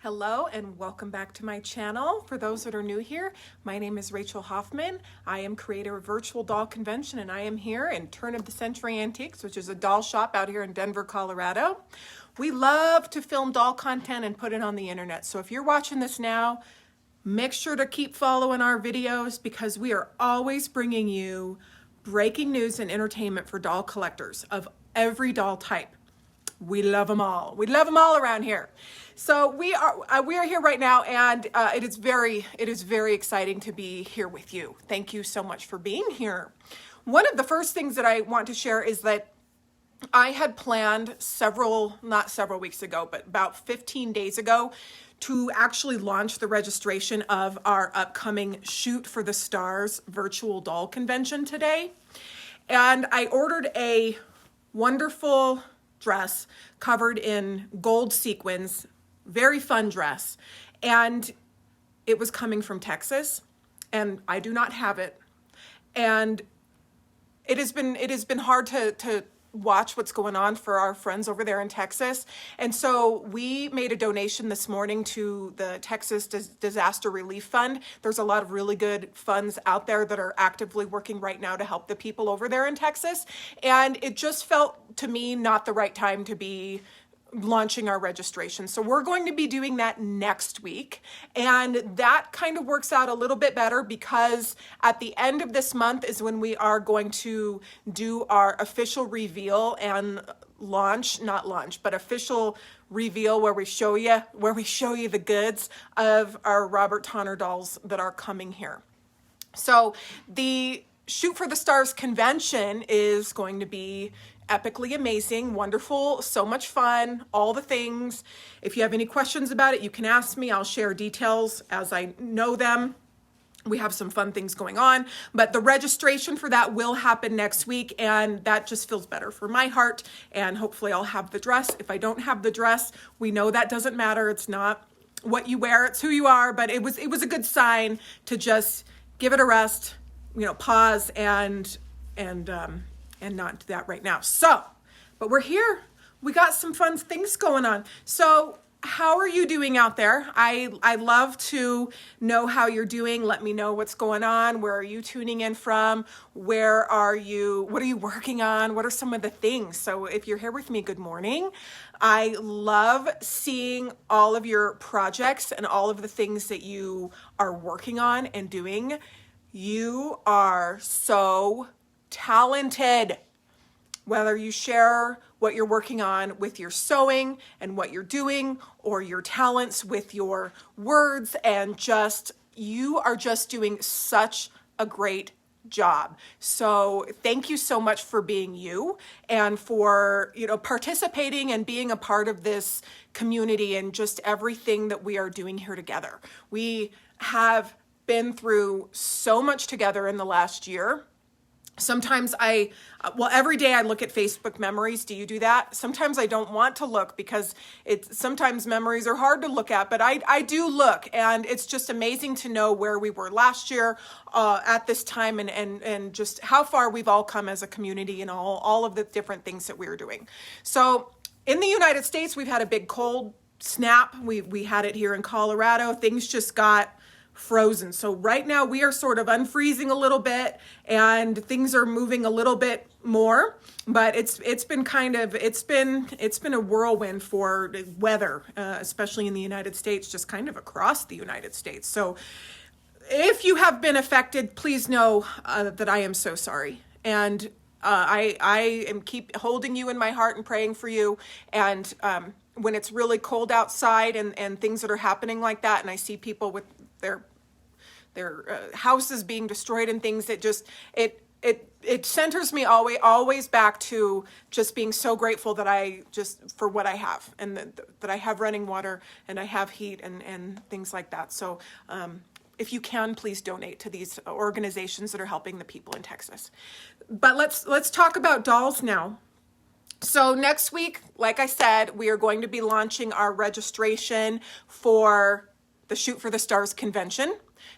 Hello and welcome back to my channel. For those that are new here, my name is Rachel Hoffman. I am creator of Virtual Doll Convention and I am here in Turn of the Century Antiques, which is a doll shop out here in Denver, Colorado. We love to film doll content and put it on the internet. So if you're watching this now, make sure to keep following our videos because we are always bringing you breaking news and entertainment for doll collectors of every doll type. We love them all. We love them all around here. So we are here right now, and it is very exciting to be here with you. Thank you so much for being here. One of the first things that I want to share is that I had planned not several weeks ago, but about 15 days ago, to actually launch the registration of our upcoming Shoot for the Stars virtual doll convention today. And I ordered a wonderful dress covered in gold sequins, very fun dress, and it was coming from Texas, and I do not have it, and it has been hard to watch what's going on for our friends over there in Texas. And so we made a donation this morning to the Texas Disaster Relief Fund. There's a lot of really good funds out there that are actively working right now to help the people over there in Texas. And it just felt to me not the right time to be launching our registration. So we're going to be doing that next week. And that kind of works out a little bit better because at the end of this month is when we are going to do our official reveal and official reveal where we show you the goods of our Robert Tonner dolls that are coming here. So the Shoot for the Stars convention is going to be epically amazing, wonderful, so much fun, all the things. If you have any questions about it, you can ask me. I'll share details as I know them. We have some fun things going on, but the registration for that will happen next week, and that just feels better for my heart, and hopefully I'll have the dress. If I don't have the dress, we know that doesn't matter. It's not what you wear, it's who you are, but it was a good sign to just give it a rest, pause and not do that right now. So, but we're here. We got some fun things going on. So how are you doing out there? I love to know how you're doing. Let me know what's going on. Where are you tuning in from? Where are you? What are you working on? What are some of the things? So if you're here with me, good morning. I love seeing all of your projects and all of the things that you are working on and doing. You are so talented. Whether you share what you're working on with your sewing and what you're doing, or your talents with your words, and you are just doing such a great job. So thank you so much for being you and for participating and being a part of this community and just everything that we are doing here together. We have been through so much together in the last year. Sometimes every day I look at Facebook memories. Do you do that? Sometimes I don't want to look because sometimes memories are hard to look at, but I do look, and it's just amazing to know where we were last year at this time and just how far we've all come as a community and all of the different things that we were doing. So in the United States, we've had a big cold snap. We had it here in Colorado. Things just got frozen. So right now we are sort of unfreezing a little bit and things are moving a little bit more, but it's been a whirlwind for weather, especially in the United States, just kind of across the United States. So if you have been affected, please know that I am so sorry. And I am keep holding you in my heart and praying for you. And when it's really cold outside and things that are happening like that, and I see people with their houses being destroyed and things, it centers me always back to just being so grateful for what I have, and that I have running water and I have heat and things like that. So if you can, please donate to these organizations that are helping the people in Texas. But let's talk about dolls now. So next week, like I said, we are going to be launching our registration for the Shoot for the Stars convention.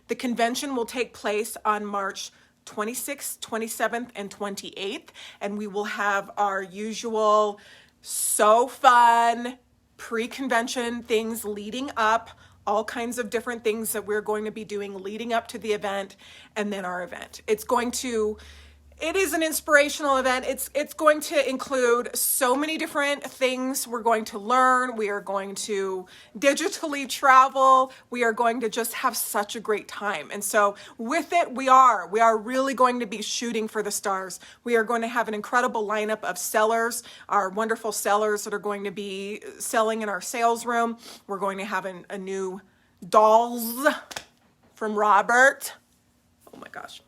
The convention will take place on March 26th, 27th, and 28th, and we will have our usual so fun pre-convention things leading up, all kinds of different things that we're going to be doing leading up to the event, and then our event. It is an inspirational event. It's going to include so many different things we're going to learn. We are going to digitally travel. We are going to just have such a great time. And so with it, we are really going to be shooting for the stars. We are going to have an incredible lineup of sellers, our wonderful sellers that are going to be selling in our sales room. We're going to have a new dolls from Robert. Oh my gosh.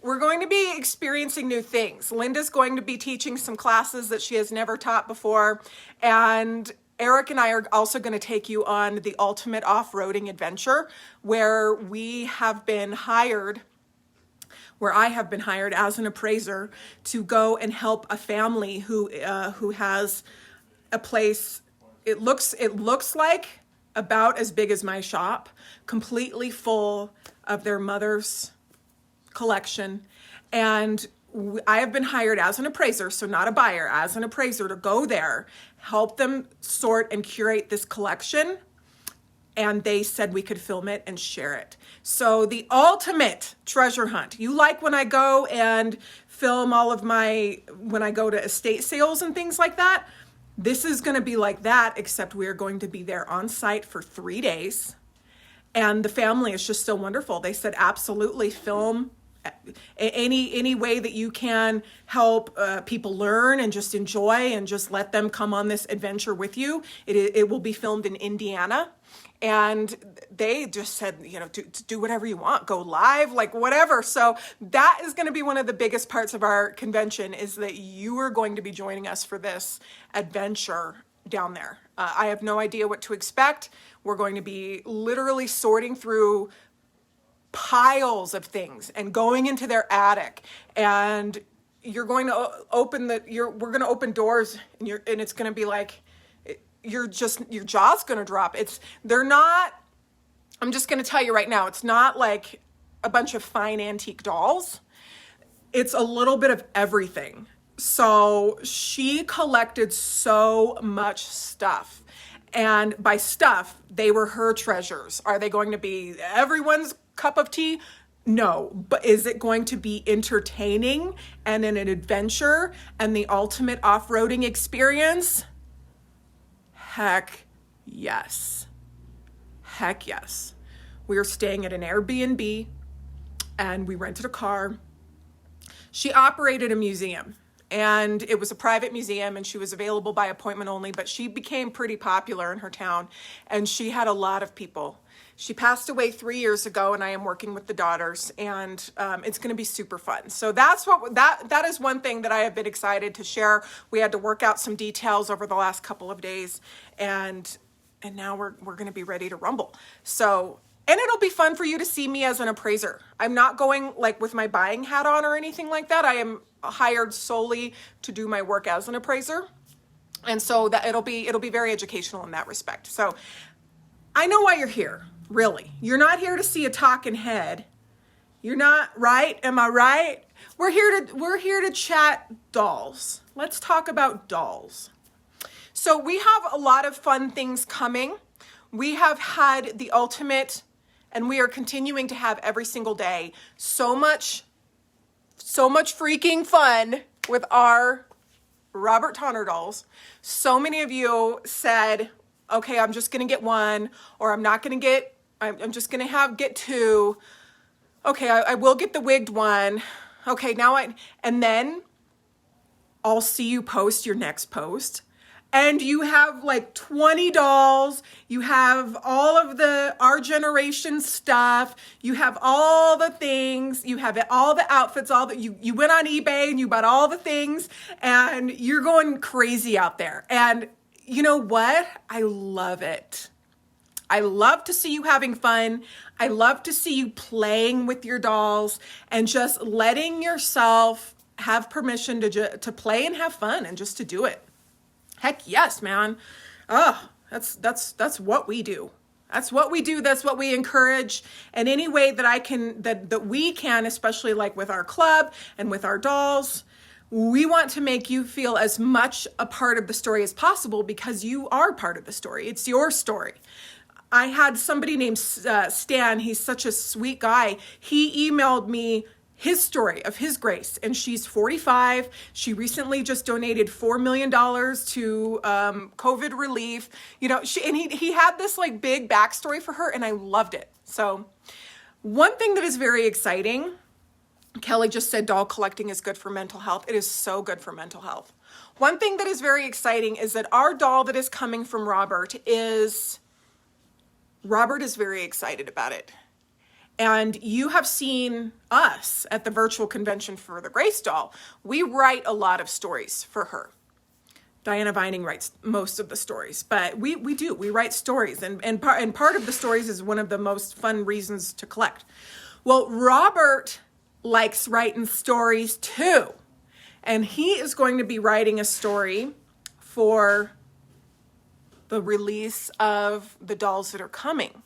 We're going to be experiencing new things. Linda's going to be teaching some classes that she has never taught before. And Eric and I are also going to take you on the ultimate off-roading adventure where I have been hired as an appraiser to go and help a family who has a place. It looks like about as big as my shop, completely full of their mother's collection. And I have been hired as an appraiser, so not a buyer, as an appraiser to go there, help them sort and curate this collection. And they said we could film it and share it. So the ultimate treasure hunt. You like when I go and film when I go to estate sales and things like that? This is going to be like that, except we are going to be there on site for 3 days. And the family is just so wonderful. They said, absolutely, film any way that you can help people learn and just enjoy and just let them come on this adventure with you. It will be filmed in Indiana. And they just said, to do whatever you want, go live, like whatever. So that is going to be one of the biggest parts of our convention, is that you are going to be joining us for this adventure down there. I have no idea what to expect. We're going to be literally sorting through piles of things and going into their attic, and you're going to we're going to open doors, and it's going to be like, your jaw's going to drop. I'm just going to tell you right now, it's not like a bunch of fine antique dolls. It's a little bit of everything. So she collected so much stuff. And by stuff, they were her treasures. Are they going to be everyone's cup of tea? No, but is it going to be entertaining and an adventure and the ultimate off-roading experience? Heck yes. Heck yes. We are staying at an Airbnb and we rented a car. She operated a museum. And it was a private museum, and she was available by appointment only, but she became pretty popular in her town, and she had a lot of people. She passed away 3 years ago, and I am working with the daughters, and it's going to be super fun. So that is one thing that I have been excited to share. We had to work out some details over the last couple of days, and now we're going to be ready to rumble. So, and it'll be fun for you to see me as an appraiser. I'm not going like with my buying hat on or anything like that. I am hired solely to do my work as an appraiser. And so that it'll be very educational in that respect. So I know why you're here, really. You're not here to see a talking head. You're not, right? Am I right? We're here to chat dolls. Let's talk about dolls. So we have a lot of fun things coming. We have had the ultimate, and we are continuing to have every single day so much freaking fun with our Robert Tonner dolls. So many of you said, okay, I'm just going to get one, or I'm not going to get, I'm just going to get two. Okay, I will get the wigged one. Okay, and then I'll see you post your next post. And you have like 20 dolls, you have all of our generation stuff, you have all the things, you have all the outfits, you went on eBay and you bought all the things, and you're going crazy out there. And you know what? I love it. I love to see you having fun. I love to see you playing with your dolls and just letting yourself have permission to play and have fun and just to do it. Heck yes, man. Oh, that's what we do. That's what we do. That's what we encourage. And any way that that we can, especially like with our club and with our dolls, We want to make you feel as much a part of the story as possible because you are part of the story. It's your story. I had somebody named Stan. He's such a sweet guy. He emailed me his story of his grace, and she's 45. She recently just donated $4 million to COVID relief. You know, he had this like big backstory for her, and I loved it. So one thing that is very exciting, Kelly just said doll collecting is good for mental health. It is so good for mental health. One thing that is very exciting is that our doll that is coming from Robert is very excited about it. And you have seen us at the virtual convention for the Grace doll. We write a lot of stories for her. Diana Vining writes most of the stories, but we write stories. And part of the stories is one of the most fun reasons to collect. Well, Robert likes writing stories too. And he is going to be writing a story for the release of the dolls that are coming.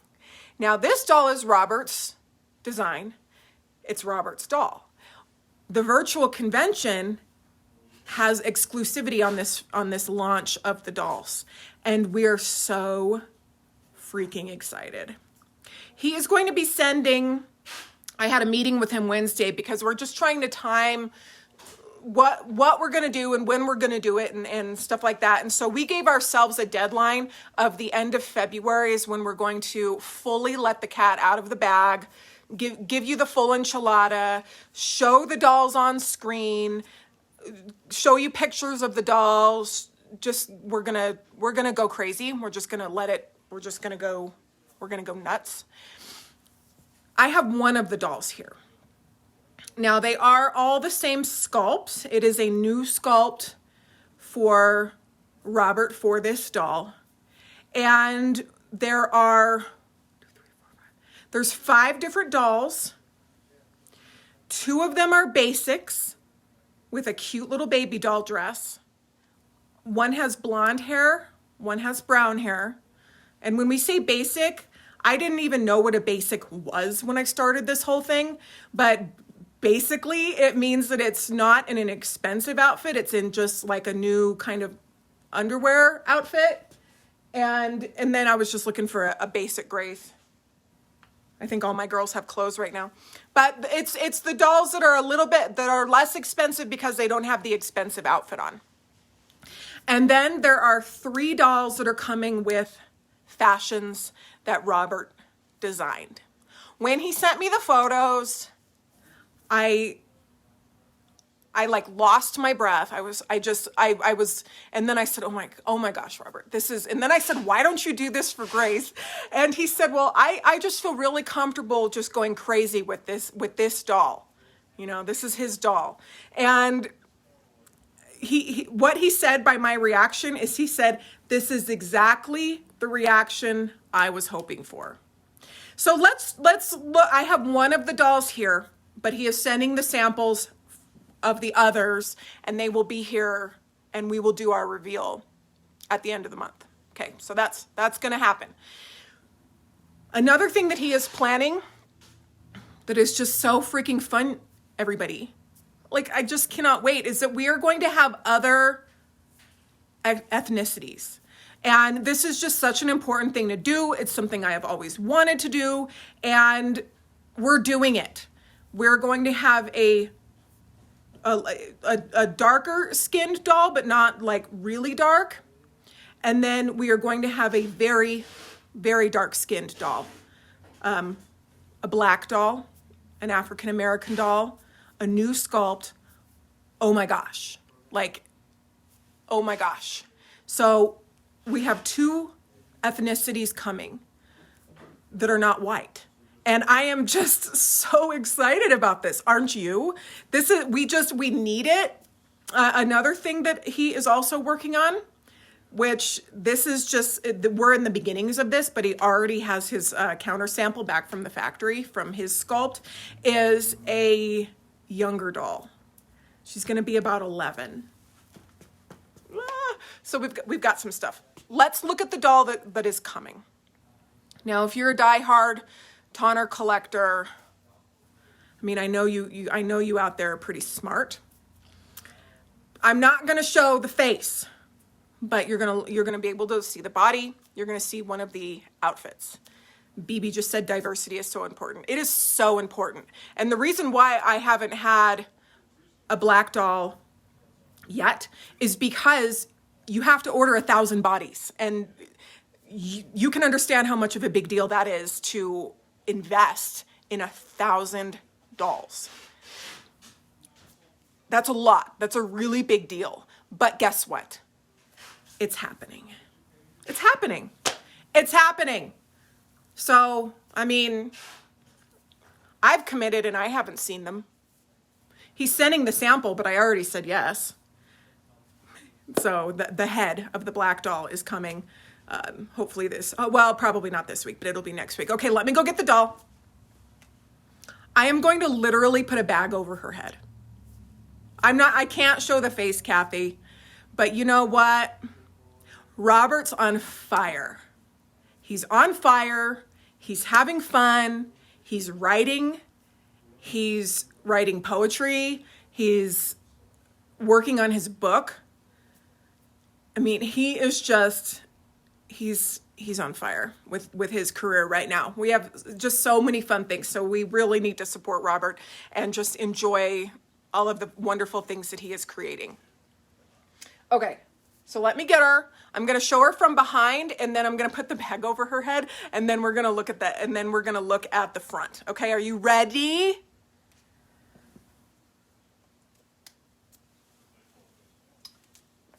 Now, this doll is Robert's design. It's Robert's doll. The virtual convention has exclusivity on this launch of the dolls. And we're so freaking excited. He is going to be sending, I had a meeting with him Wednesday because we're just trying to time what we're going to do and when we're going to do it and stuff like that. And so we gave ourselves a deadline of the end of February is when we're going to fully let the cat out of the bag, give you the full enchilada, show the dolls on screen, show you pictures of the dolls. Just, we're going to go crazy. We're just going to go nuts. I have one of the dolls here. Now, they are all the same sculpt. It is a new sculpt for Robert for this doll. And there's 5 different dolls. 2 of them are basics with a cute little baby doll dress. One has blonde hair, one has brown hair. And when we say basic, I didn't even know what a basic was when I started this whole thing, but basically it means that it's not in an expensive outfit. It's in just like a new kind of underwear outfit. And then I was just looking for a basic Grace. I think all my girls have clothes right now, but it's the dolls that are less expensive because they don't have the expensive outfit on. And then there are 3 dolls that are coming with fashions that Robert designed. When he sent me the photos, I like lost my breath. I was, and then I said, oh my gosh, Robert, and then I said, why don't you do this for Grace? And he said, well, I just feel really comfortable just going crazy with this doll. You know, this is his doll. And what he said by my reaction is he said, this is exactly the reaction I was hoping for. So let's look. I have one of the dolls here, but he is sending the samples of the others, and they will be here, and we will do our reveal at the end of the month. Okay, so that's going to happen. Another thing that he is planning that is just so freaking fun, everybody, like I just cannot wait, is that we are going to have other ethnicities. And this is just such an important thing to do. It's something I have always wanted to do, and we're doing it. We're going to have a darker skinned doll, but not like really dark. And then we are going to have a very, very dark skinned doll. A black doll, an African American doll, a new sculpt. Oh my gosh. Oh my gosh. So we have 2 ethnicities coming that are not white. And I am just so excited about this, aren't you? We need it. Another thing that he is also working on, which this is just, we're in the beginnings of this, but he already has his counter sample back from the factory from his sculpt, is a younger doll. She's going to be about 11. So we've got some stuff. Let's look at the doll that is coming. Now, if you're a diehard Tonner collector, I mean, I know you out there are pretty smart. I'm not going to show the face, but you're going to be able to see the body. You're going to see one of the outfits. BB just said diversity is so important. It is so important. And the reason why I haven't had a black doll yet is because you have to order 1,000 bodies. And you can understand how much of a big deal that is to invest in 1,000 dolls. That's a lot. That's a really big deal. But guess what? It's happening. It's happening. It's happening. So, I mean, I've committed and I haven't seen them. He's sending the sample, but I already said yes. So the head of the black doll is coming. Hopefully well, probably not this week, but it'll be next week. Okay, let me go get the doll. I am going to literally put a bag over her head. I can't show the face, Kathy, but you know what? Robert's on fire. He's on fire. He's having fun. He's writing poetry. He's working on his book. I mean, he is just, he's on fire with his career right now. We have just so many fun things. So we really need to support Robert and just enjoy all of the wonderful things that he is creating. Okay, so let me get her. I'm going to show her from behind, and then I'm going to put the bag over her head, and then we're going to look at that, and then we're going to look at the front. Okay, are you ready?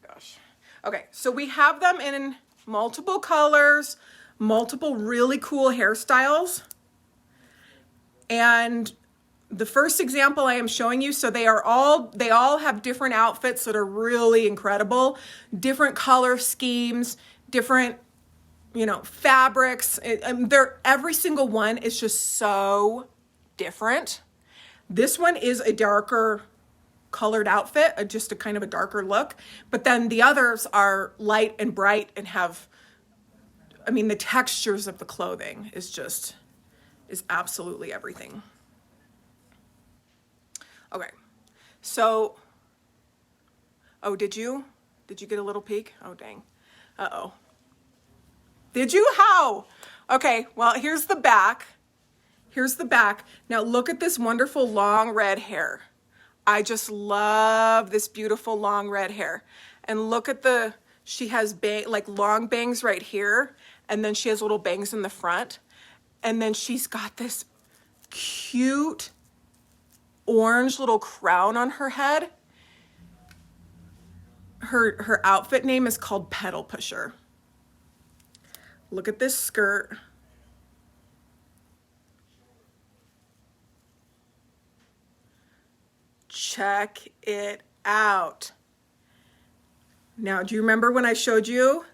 Gosh. Okay, so we have them in multiple colors, multiple really cool hairstyles. And the first example I am showing you, so they all have different outfits that are really incredible, different color schemes, different, fabrics. Every single one is just so different. This one is a darker colored outfit, just a kind of a darker look, but then the others are light and bright and have, the textures of the clothing is absolutely everything. Okay, so, did you get a little peek? Oh, dang. Uh-oh. Did you? How? Okay, well, here's the back. Here's the back. Now look at this wonderful long red hair. I just love this beautiful long red hair. And look at she has long bangs right here, and then she has little bangs in the front. And then she's got this cute orange little crown on her head. Her outfit name is called Pedal Pusher. Look at this skirt. Check it out. Now, do you remember when I showed you?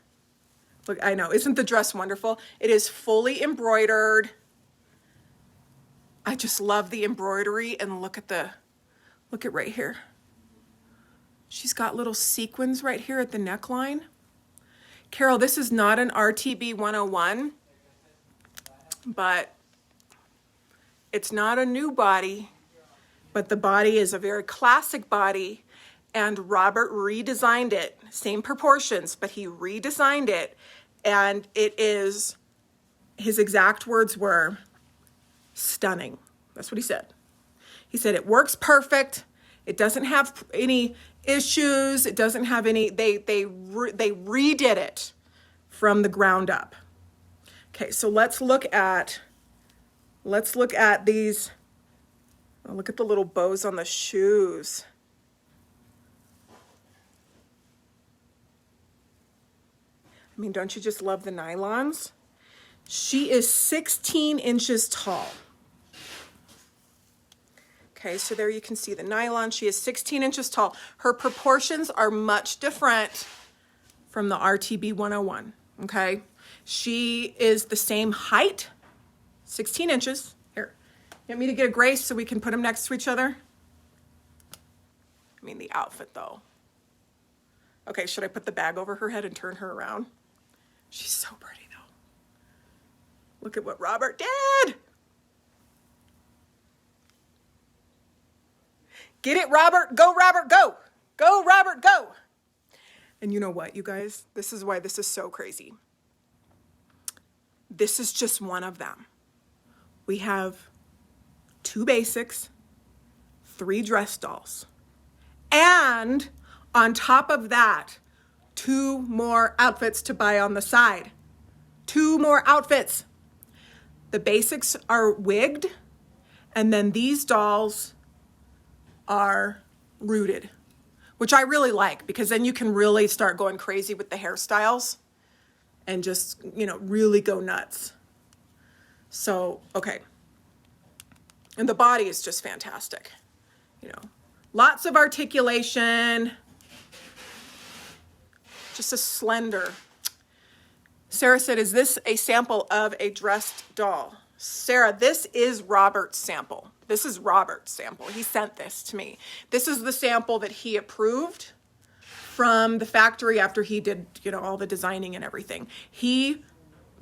Look, I know, isn't the dress wonderful? It is fully embroidered. I just love the embroidery, and look at right here. She's got little sequins right here at the neckline. Carol, this is not an RTB 101, but it's not a new body, but the body is a very classic body, and Robert redesigned it. Same proportions, but he redesigned it, and it is, his exact words were, stunning. That's what he said. He said it works perfect. It doesn't have any issues. It doesn't have any, they redid it from the ground up. Okay, so let's look at these. Oh, look at the little bows on the shoes. Don't you just love the nylons? She is 16 inches tall. Okay, so there you can see the nylon. She is 16 inches tall. Her proportions are much different from the RTB 101, okay? She is the same height, 16 inches. Here, you want me to get a Grace so we can put them next to each other? The outfit though. Okay, should I put the bag over her head and turn her around? She's so pretty though. Look at what Robert did. Get it, Robert. Go, Robert, go. Go, Robert, go. And you know what, you guys? This is why this is so crazy. This is just one of them. We have 2 basics, 3 dress dolls. And on top of that, 2 more outfits to buy on the side. 2 more outfits. The basics are wigged, and then these dolls are rooted, which I really like, because then you can really start going crazy with the hairstyles and just, you know, really go nuts. So, okay. And the body is just fantastic. You know, lots of articulation, just a slender. Sarah said, is this a sample of a dressed doll? Sarah, this is Robert's sample. This is Robert's sample. He sent this to me. This is the sample that he approved from the factory after he did, you know, all the designing and everything.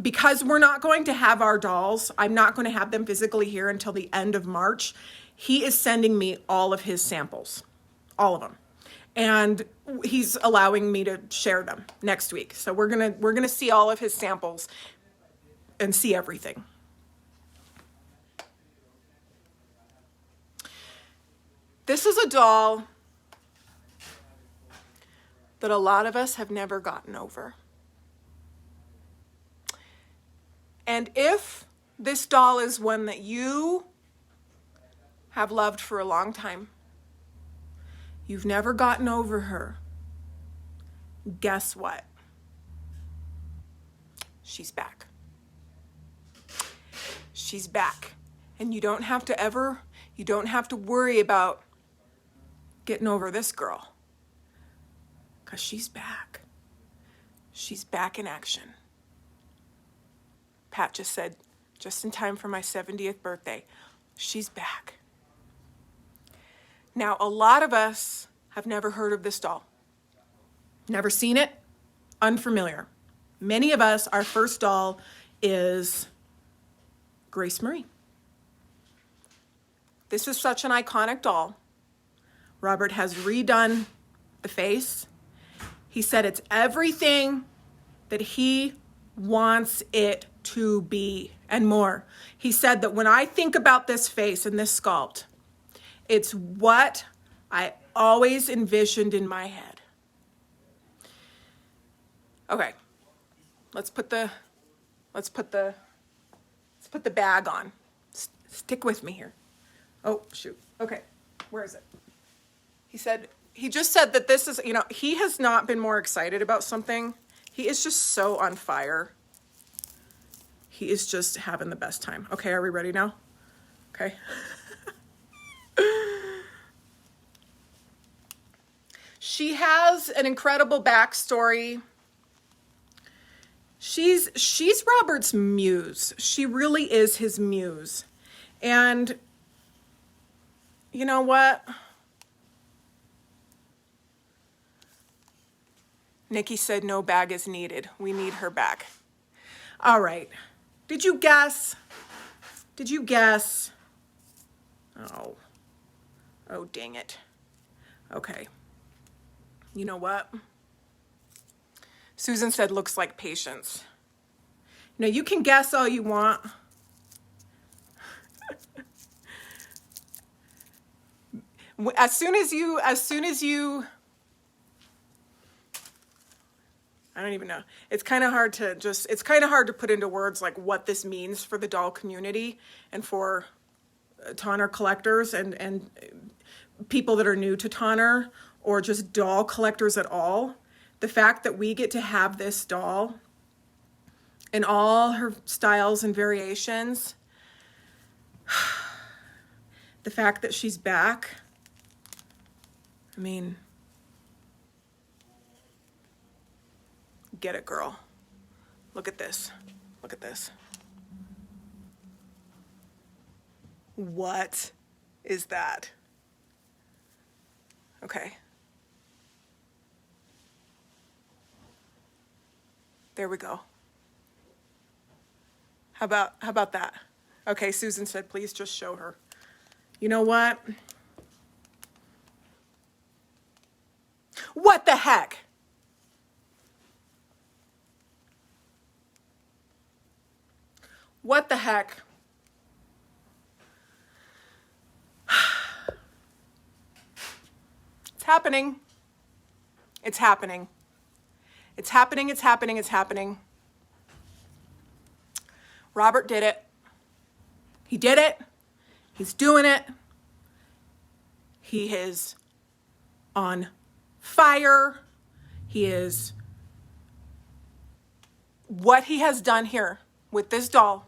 Because we're not going to have our dolls, I'm not going to have them physically here until the end of March. He is sending me all of his samples, all of them. And he's allowing me to share them next week. So we're gonna see all of his samples and see everything. This is a doll that a lot of us have never gotten over. And if this doll is one that you have loved for a long time, you've never gotten over her, guess what? She's back. She's back. And you don't have to worry about getting over this girl, because she's back. She's back in action. Pat just said, just in time for my 70th birthday, she's back. Now, a lot of us have never heard of this doll. Never seen it, unfamiliar. Many of us, our first doll is Grace Marie. This is such an iconic doll. Robert has redone the face. He said it's everything that he wants it to be and more. He said that when I think about this face and this sculpt, it's what I always envisioned in my head. Okay, let's put the bag on. Stick with me here. Oh, shoot. Okay, where is it? He just said that this is, you know, he has not been more excited about something. He is just so on fire. He is just having the best time. Okay, are we ready now? Okay. She has an incredible backstory. She's Robert's muse. She really is his muse. And you know what? Nikki said no bag is needed. We need her back. All right. Did you guess? Did you guess? Oh, dang it. Okay. You know what? Susan said looks like Patience. Now you can guess all you want. As soon as you, I don't even know. It's kind of hard to put into words like what this means for the doll community and for Tonner collectors and people that are new to Tonner or just doll collectors at all. The fact that we get to have this doll in all her styles and variations, the fact that she's back, I mean, get it, girl. Look at this. Look at this. What is that? Okay. There we go. How about that? Okay, Susan said, please just show her. You know what? What the heck? What the heck? It's happening. It's happening. It's happening, it's happening, it's happening. Robert did it. He did it. He's doing it. He is on fire. He is... What he has done here with this doll,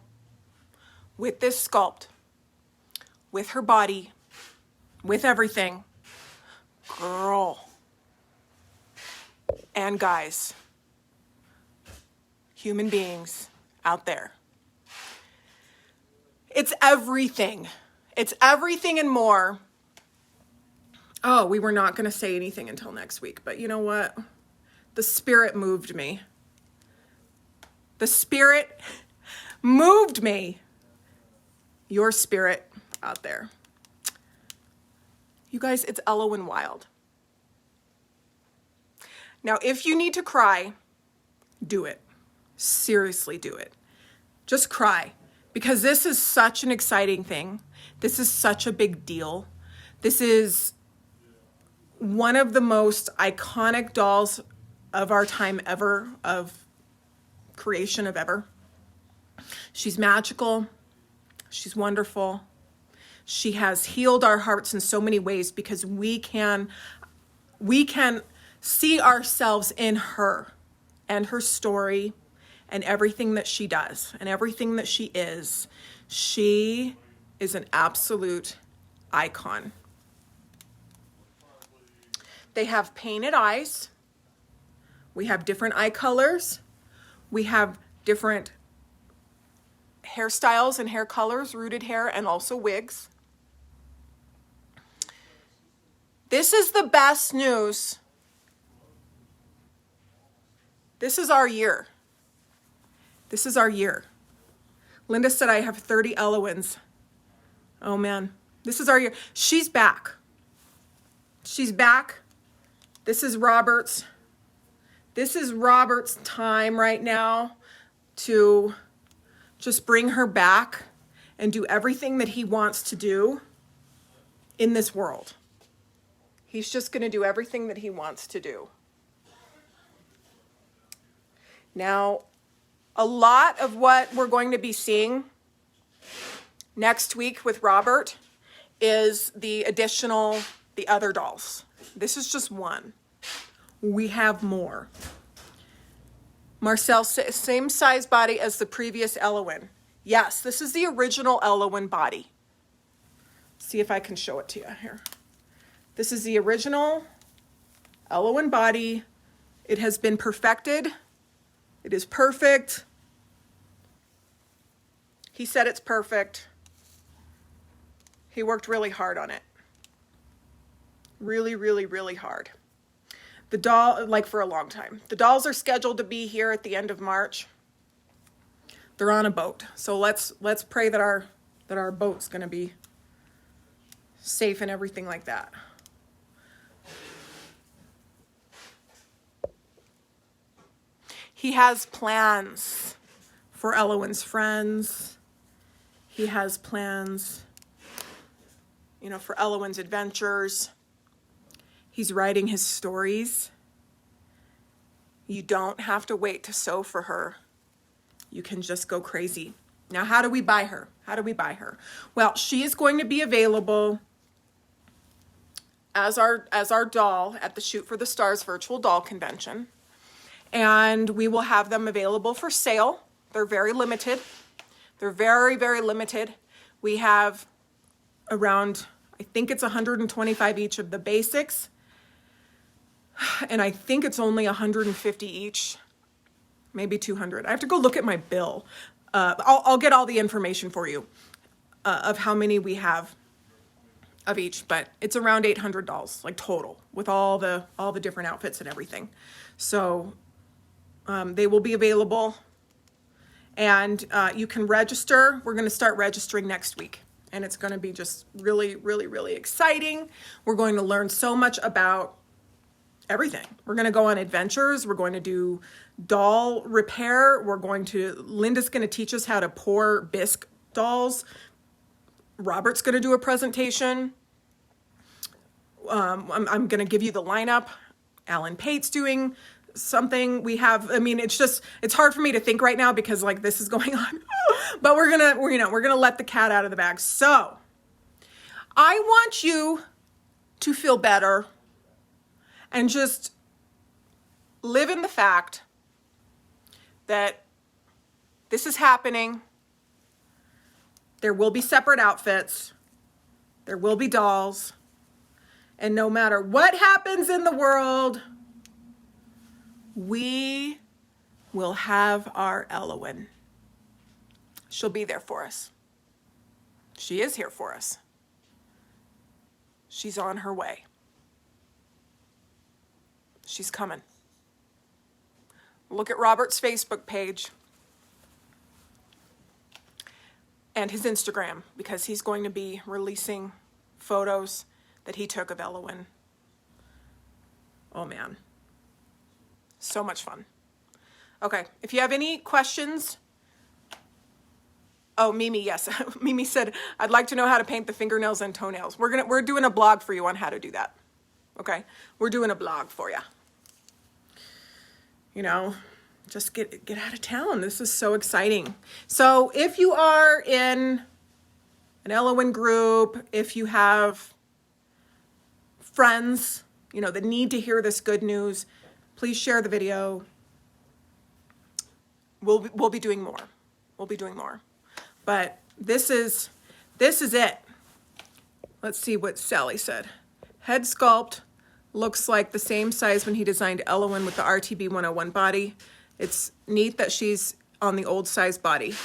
with this sculpt, with her body, with everything. Girl. And guys, human beings out there. It's everything. It's everything and more. Oh, we were not going to say anything until next week, but you know what? The Spirit moved me. The Spirit moved me. Your spirit out there. You guys, it's Ellowyne Wilde. Now, if you need to cry, do it. Seriously, do it. Just cry. Because this is such an exciting thing. This is such a big deal. This is one of the most iconic dolls of our time ever, of creation of ever. She's magical. She's wonderful. She has healed our hearts in so many ways because we can see ourselves in her and her story and everything that she does and everything that she is. She is an absolute icon. They have painted eyes. We have different eye colors. We have different hairstyles and hair colors, rooted hair, and also wigs. This is the best news. This is our year. This is our year. Linda said I have 30 Ellowynes. Oh man, this is our year. She's back. She's back. This is Robert's. This is Robert's time right now to just bring her back and do everything that he wants to do in this world. He's just going to do everything that he wants to do. Now, a lot of what we're going to be seeing next week with Robert is the other dolls. This is just one. We have more. Marcel, same size body as the previous Ellowyne. Yes, this is the original Ellowyne body. See if I can show it to you here. This is the original Ellowyne body. It has been perfected. It is perfect. He said it's perfect. He worked really hard on it. Really, really, really hard. The doll, like for a long time. The dolls are scheduled to be here at the end of March. They're on a boat. So let's pray that our boat's going to be safe and everything like that. He has plans for Ellowyne's friends. He has plans, for Ellowyne's adventures. He's writing his stories. You don't have to wait to sew for her. You can just go crazy. Now, how do we buy her? How do we buy her? Well, she is going to be available as our doll at the Shoot for the Stars virtual doll convention. And we will have them available for sale. They're very limited. They're very, very limited. We have around, I think it's 125 each of the basics. And I think it's only 150 each, maybe 200. I have to go look at my bill. I'll get all the information for you of how many we have of each, but it's around $800, like total, with all the different outfits and everything. So they will be available, and you can register. We're going to start registering next week, and it's going to be just really, really, really exciting. We're going to learn so much about everything. We're going to go on adventures. We're going to do doll repair. Linda's going to teach us how to pour bisque dolls. Robert's going to do a presentation. I'm going to give you the lineup. Alan Pate's doing something. It's hard for me to think right now because like this is going on, but we're going to let the cat out of the bag. So I want you to feel better and just live in the fact that this is happening. There will be separate outfits. There will be dolls. And no matter what happens in the world, we will have our Ellowyne. She'll be there for us. She is here for us. She's on her way. She's coming. Look at Robert's Facebook page and his Instagram because he's going to be releasing photos that he took of Ellowyne. Oh man. So much fun. Okay, if you have any questions. Oh, Mimi, yes. Mimi said, I'd like to know how to paint the fingernails and toenails. We're doing a blog for you on how to do that. Okay? We're doing a blog for you. Just get out of town. This is so exciting. So if you are in an Ellowyne group, if you have friends, that need to hear this good news, please share the video. We'll be doing more. We'll be doing more. But this is it. Let's see what Sally said. Head sculpt looks like the same size when he designed Ellowyne with the RTB 101 body. It's neat that she's on the old size body.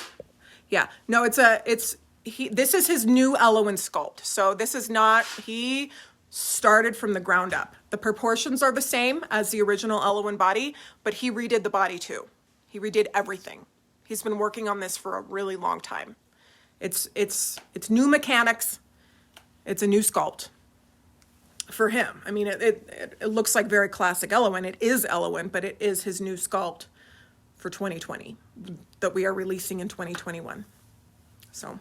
Yeah, no, this is his new Ellowyne sculpt. So this is not, he started from the ground up. The proportions are the same as the original Ellowyne body, but he redid the body too. He redid everything. He's been working on this for a really long time. It's new mechanics. It's a new sculpt for him. I mean, it looks like very classic Ellowyne. It is Ellowyne, but it is his new sculpt for 2020 that we are releasing in 2021. So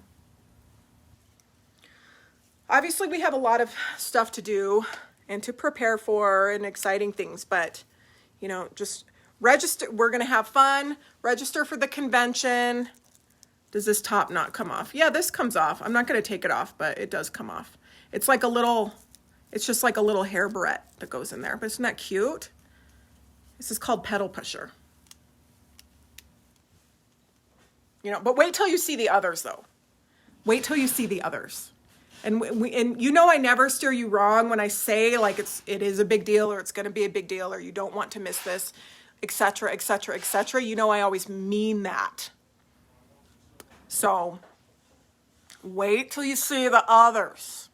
obviously we have a lot of stuff to do and to prepare for and exciting things, but just register. We're going to have fun. Register for the convention. Does this top not come off? Yeah, this comes off. I'm not going to take it off, but it does come off. It's just like a little hair barrette that goes in there, but isn't that cute? This is called Pedal Pusher. But wait till you see the others though. Wait till you see the others. And I never steer you wrong when I say like it is a big deal or it's going to be a big deal or you don't want to miss this, etc., etc., etc. I always mean that. So wait till you see the others.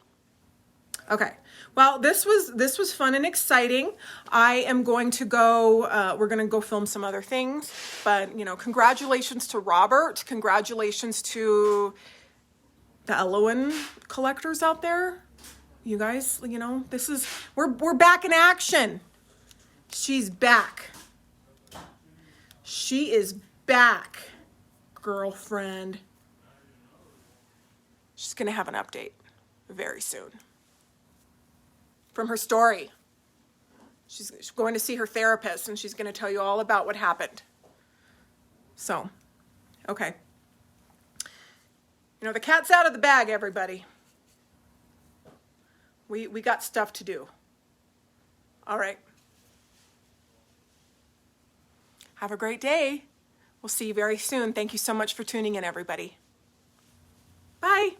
Okay. Well, this was fun and exciting. I am going to go, we're going to go film some other things, but congratulations to Robert. Congratulations to the Ellowyne collectors out there. You guys, we're back in action. She's back. She is back, girlfriend. She's going to have an update very soon from her story. She's going to see her therapist and she's going to tell you all about what happened. So, okay. The cat's out of the bag, everybody. We got stuff to do. All right. Have a great day. We'll see you very soon. Thank you so much for tuning in, everybody. Bye.